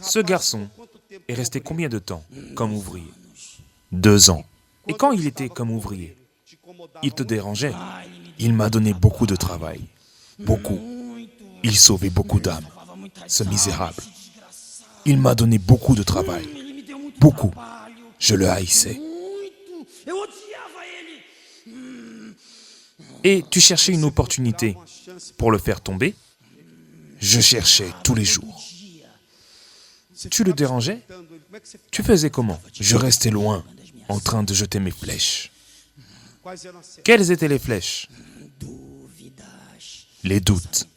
Ce garçon est resté combien de temps comme ouvrier? 2 ans. Et quand il était comme ouvrier, il te dérangeait? Il m'a donné beaucoup de travail. Beaucoup. Il sauvait beaucoup d'âmes. Ce misérable. Il m'a donné beaucoup de travail. Beaucoup. Je le haïssais. Et tu cherchais une opportunité pour le faire tomber? Je cherchais tous les jours. Tu le dérangeais? Tu faisais comment? Je restais loin, en train de jeter mes flèches. Quelles étaient les flèches? Les doutes,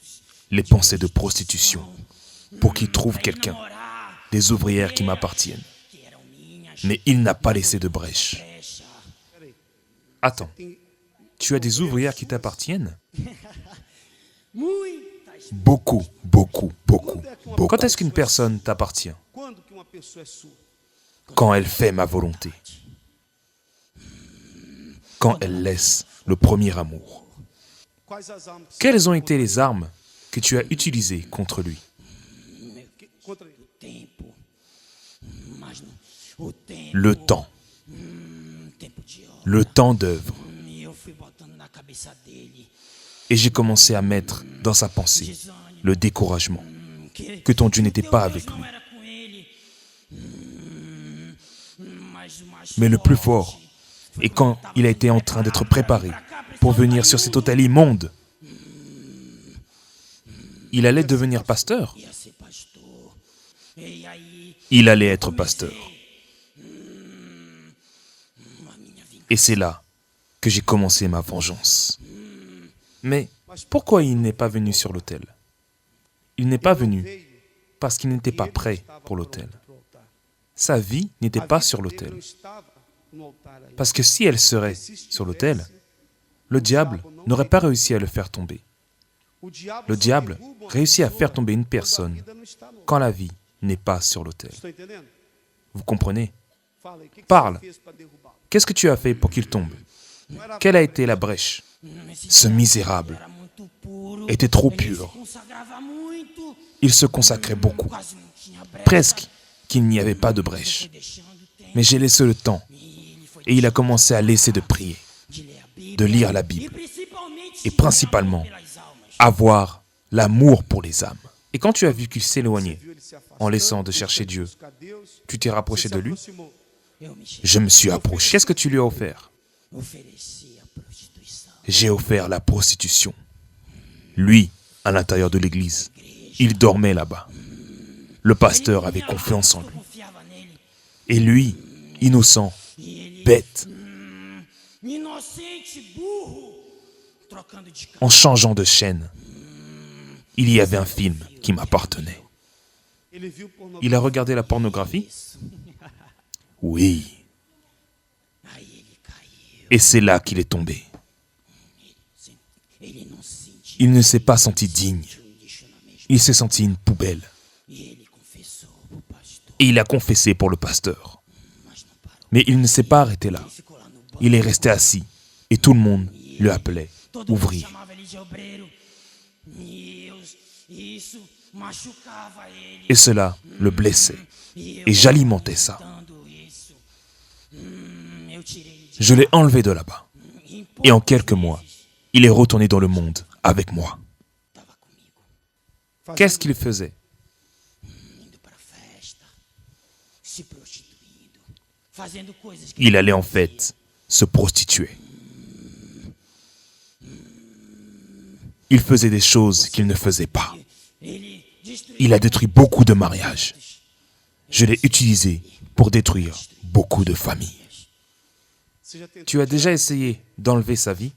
les pensées de prostitution, pour qu'il trouve quelqu'un, des ouvrières qui m'appartiennent. Mais il n'a pas laissé de brèche. Attends, tu as des ouvrières qui t'appartiennent? Beaucoup, beaucoup, beaucoup, beaucoup. Quand est-ce qu'une personne t'appartient? Quand elle fait ma volonté. Quand elle laisse le premier amour. Quelles ont été les armes que tu as utilisées contre lui? Le temps. Le temps d'œuvre. Et j'ai commencé à mettre dans sa pensée le découragement, que ton Dieu n'était pas avec lui. Mais le plus fort est quand il a été en train d'être préparé pour venir sur cet autel immonde. Il allait devenir pasteur. Il allait être pasteur. Et c'est là que j'ai commencé ma vengeance. Mais pourquoi il n'est pas venu sur l'autel? Il n'est pas venu parce qu'il n'était pas prêt pour l'autel. Sa vie n'était pas sur l'autel. Parce que si elle serait sur l'autel, le diable n'aurait pas réussi à le faire tomber. Le diable réussit à faire tomber une personne quand la vie n'est pas sur l'autel. Vous comprenez? Parle. Qu'est-ce que tu as fait pour qu'il tombe? Quelle a été la brèche? Ce misérable était trop pur. Il se consacrait beaucoup. Presque qu'il n'y avait pas de brèche. Mais j'ai laissé le temps. Et il a commencé à laisser de prier, de lire la Bible. Et principalement, avoir l'amour pour les âmes. Et quand tu as vu qu'il s'éloignait, en laissant de chercher Dieu, tu t'es rapproché de lui? Je me suis approché. Qu'est-ce que tu lui as offert? J'ai offert la prostitution. Lui, à l'intérieur de l'église, il dormait là-bas. Le pasteur avait confiance en lui. Et lui, innocent, bête, en changeant de chaîne, il y avait un film qui m'appartenait. Il a regardé la pornographie? Oui. Et c'est là qu'il est tombé. Il ne s'est pas senti digne. Il s'est senti une poubelle. Et il a confessé pour le pasteur. Mais il ne s'est pas arrêté là. Il est resté assis. Et tout le monde le appelait ouvrier. Et cela le blessait. Et j'alimentais ça. Je l'ai enlevé de là-bas. Et en quelques mois, il est retourné dans le monde avec moi. Qu'est-ce qu'il faisait? Il allait en fait se prostituer. Il faisait des choses qu'il ne faisait pas. Il a détruit beaucoup de mariages. Je l'ai utilisé pour détruire beaucoup de familles. Tu as déjà essayé d'enlever sa vie?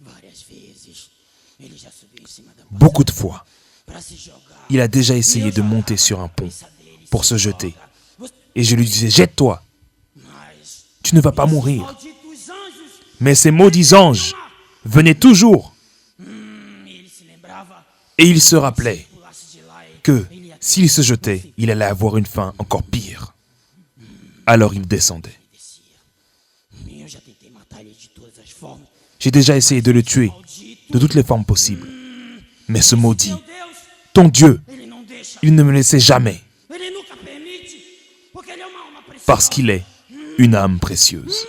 Beaucoup de fois. Il a déjà essayé de monter sur un pont pour se jeter. Et je lui disais, jette-toi. Tu ne vas pas mourir. Mais ces maudits anges venaient toujours. Et il se rappelait que s'il se jetait, il allait avoir une fin encore pire. Alors il descendait. J'ai déjà essayé de le tuer de toutes les formes possibles. Mais ce maudit, ton Dieu, il ne me laissait jamais. Parce qu'il est une âme précieuse.